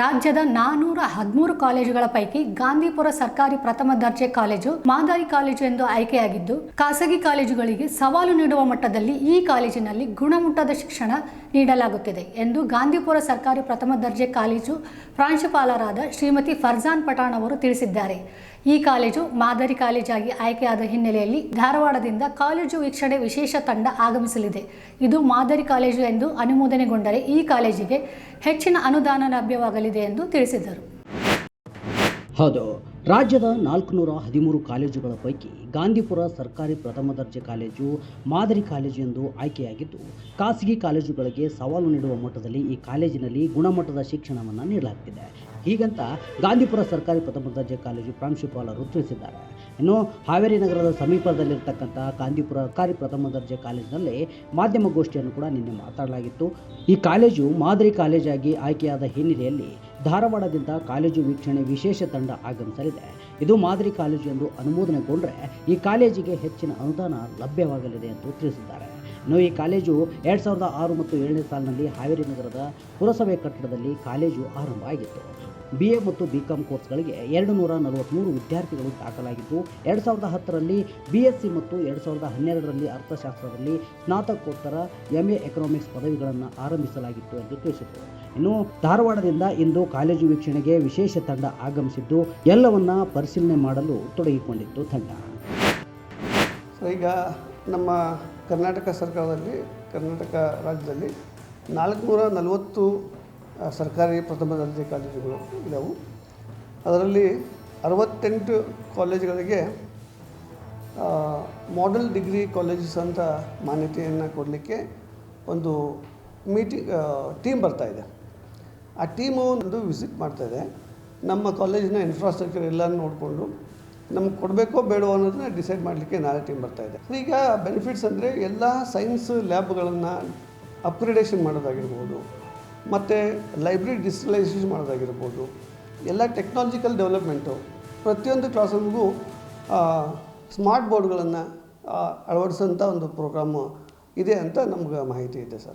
ರಾಜ್ಯದ 413 ಕಾಲೇಜುಗಳ ಪೈಕಿ ಗಾಂಧಿಪುರ ಸರ್ಕಾರಿ ಪ್ರಥಮ ದರ್ಜೆ ಕಾಲೇಜು ಮಾದರಿ ಕಾಲೇಜು ಎಂದು ಆಯ್ಕೆಯಾಗಿದ್ದು, ಖಾಸಗಿ ಕಾಲೇಜುಗಳಿಗೆ ಸವಾಲು ನೀಡುವ ಮಟ್ಟದಲ್ಲಿ ಈ ಕಾಲೇಜಿನಲ್ಲಿ ಗುಣಮಟ್ಟದ ಶಿಕ್ಷಣ ನೀಡಲಾಗುತ್ತಿದೆ ಎಂದು ಗಾಂಧಿಪುರ ಸರ್ಕಾರಿ ಪ್ರಥಮ ದರ್ಜೆ ಕಾಲೇಜು ಪ್ರಾಂಶುಪಾಲರಾದ ಶ್ರೀಮತಿ ಫರ್ಜಾನ್ ಪಠಾಣ್ ಅವರು ತಿಳಿಸಿದ್ದಾರೆ. ಈ ಕಾಲೇಜು ಮಾದರಿ ಕಾಲೇಜಾಗಿ ಆಯ್ಕೆಯಾದ ಹಿನ್ನೆಲೆಯಲ್ಲಿ ಧಾರವಾಡದಿಂದ ಕಾಲೇಜು ವೀಕ್ಷಣೆ ವಿಶೇಷ ತಂಡ ಆಗಮಿಸಲಿದೆ. ಇದು ಮಾದರಿ ಕಾಲೇಜು ಎಂದು ಅನುಮೋದನೆಗೊಂಡರೆ ಈ ಕಾಲೇಜಿಗೆ ಹೆಚ್ಚಿನ ಅನುದಾನ ಲಭ್ಯವಾಗಲಿದೆ ಎಂದು ತಿಳಿಸಿದರು. ಹೌದು, ರಾಜ್ಯದ 413 ಕಾಲೇಜುಗಳ ಪೈಕಿ ಗಾಂಧಿಪುರ ಸರ್ಕಾರಿ ಪ್ರಥಮ ದರ್ಜೆ ಕಾಲೇಜು ಮಾದರಿ ಕಾಲೇಜು ಎಂದು ಆಯ್ಕೆಯಾಗಿದ್ದು, ಖಾಸಗಿ ಕಾಲೇಜುಗಳಿಗೆ ಸವಾಲು ನೀಡುವ ಮಟ್ಟದಲ್ಲಿ ಈ ಕಾಲೇಜಿನಲ್ಲಿ ಗುಣಮಟ್ಟದ ಶಿಕ್ಷಣವನ್ನು ನೀಡಲಾಗ್ತಿದೆ. ಹೀಗಂತ ಗಾಂಧಿಪುರ ಸರ್ಕಾರಿ ಪ್ರಥಮ ದರ್ಜೆ ಕಾಲೇಜು ಪ್ರಾಂಶುಪಾಲರು ತಿಳಿಸಿದ್ದಾರೆ. ಇನ್ನು ಹಾವೇರಿ ನಗರದ ಸಮೀಪದಲ್ಲಿರ್ತಕ್ಕಂಥ ಗಾಂಧಿಪುರ ಸರ್ಕಾರಿ ಪ್ರಥಮ ದರ್ಜೆ ಕಾಲೇಜಿನಲ್ಲಿ ಮಾಧ್ಯಮಗೋಷ್ಠಿಯನ್ನು ಕೂಡ ನಿನ್ನೆ ಮಾತಾಡಲಾಗಿತ್ತು. ಈ ಕಾಲೇಜು ಮಾದರಿ ಕಾಲೇಜಾಗಿ ಆಯ್ಕೆಯಾದ ಹಿನ್ನೆಲೆಯಲ್ಲಿ ಧಾರವಾಡದಿಂದ ಕಾಲೇಜು ವೀಕ್ಷಣೆ ವಿಶೇಷ ತಂಡ ಆಗಮಿಸಲಿದೆ. ಇದು ಮಾದರಿ ಕಾಲೇಜು ಎಂದು ಅನುಮೋದನೆಗೊಂಡರೆ ಈ ಕಾಲೇಜಿಗೆ ಹೆಚ್ಚಿನ ಅನುದಾನ ಲಭ್ಯವಾಗಲಿದೆ ಎಂದು ತಿಳಿಸಿದ್ದಾರೆ. ಇನ್ನು ಈ ಕಾಲೇಜು 2006 ಮತ್ತು 7ನೇ ಸಾಲಿನಲ್ಲಿ ಹಾವೇರಿ ನಗರದ ಪುರಸಭೆ ಕಟ್ಟಡದಲ್ಲಿ ಕಾಲೇಜು ಆರಂಭ ಆಗಿತ್ತು. BA ಮತ್ತು BCom ಕೋರ್ಸ್ಗಳಿಗೆ 243 ವಿದ್ಯಾರ್ಥಿಗಳು ದಾಖಲಾಗಿದ್ದು, 2010ರಲ್ಲಿ BSc ಮತ್ತು 2012ರಲ್ಲಿ ಅರ್ಥಶಾಸ್ತ್ರದಲ್ಲಿ ಸ್ನಾತಕೋತ್ತರ MA ಎಕನಾಮಿಕ್ಸ್ ಪದವಿಗಳನ್ನು ಆರಂಭಿಸಲಾಗಿತ್ತು ಎಂದು ತಿಳಿಸಿದರು. ಇನ್ನು ಧಾರವಾಡದಿಂದ ಇಂದು ಕಾಲೇಜು ವೀಕ್ಷಣೆಗೆ ವಿಶೇಷ ತಂಡ ಆಗಮಿಸಿದ್ದು, ಎಲ್ಲವನ್ನ ಪರಿಶೀಲನೆ ಮಾಡಲು ತೊಡಗಿಕೊಂಡಿತ್ತು ತಂಡ. ಈಗ ನಮ್ಮ ಕರ್ನಾಟಕ ಸರ್ಕಾರದಲ್ಲಿ, ಕರ್ನಾಟಕ ರಾಜ್ಯದಲ್ಲಿ 440 ಸರ್ಕಾರಿ ಪ್ರಥಮ ದರ್ಜೆ ಕಾಲೇಜುಗಳು ಇದ್ದವು. ಅದರಲ್ಲಿ 68 ಕಾಲೇಜುಗಳಿಗೆ ಮಾಡೆಲ್ ಡಿಗ್ರಿ ಕಾಲೇಜಸ್ ಅಂತ ಮಾನ್ಯತೆಯನ್ನು ಕೊಡಲಿಕ್ಕೆ ಒಂದು ಟೀಮ್ ಬರ್ತಾಯಿದೆ. ಆ ಟೀಮು ಒಂದು ವಿಸಿಟ್ ಮಾಡ್ತಾಯಿದೆ. ನಮ್ಮ ಕಾಲೇಜಿನ ಇನ್ಫ್ರಾಸ್ಟ್ರಕ್ಚರ್ ಎಲ್ಲ ನೋಡಿಕೊಂಡು ನಮ್ಗೆ ಕೊಡಬೇಕೋ ಬೇಡವೋ ಅನ್ನೋದನ್ನ ಡಿಸೈಡ್ ಮಾಡಲಿಕ್ಕೆ ನಾಳೆ ಟೀಮ್ ಬರ್ತಾಯಿದೆ. ಈಗ ಬೆನಿಫಿಟ್ಸ್ ಅಂದರೆ ಎಲ್ಲ ಸೈನ್ಸ್ ಲ್ಯಾಬ್ಗಳನ್ನು ಅಪ್ಗ್ರೇಡೇಷನ್ ಮಾಡೋದಾಗಿರ್ಬೋದು, ಮತ್ತು ಲೈಬ್ರರಿ ಡಿಜಿಟಲೈಸೇಷನ್ ಮಾಡೋದಾಗಿರ್ಬೋದು, ಎಲ್ಲ ಟೆಕ್ನಾಲಜಿಕಲ್ ಡೆವಲಪ್ಮೆಂಟು, ಪ್ರತಿಯೊಂದು ಕ್ಲಾಸ್ ರೂಮ್ಗೂ ಸ್ಮಾರ್ಟ್ ಬೋರ್ಡ್ಗಳನ್ನು ಅಳವಡಿಸೋಂಥ ಒಂದು ಪ್ರೋಗ್ರಾಮು ಇದೆ ಅಂತ ನಮ್ಗೆ ಮಾಹಿತಿ ಇದೆ ಸರ್.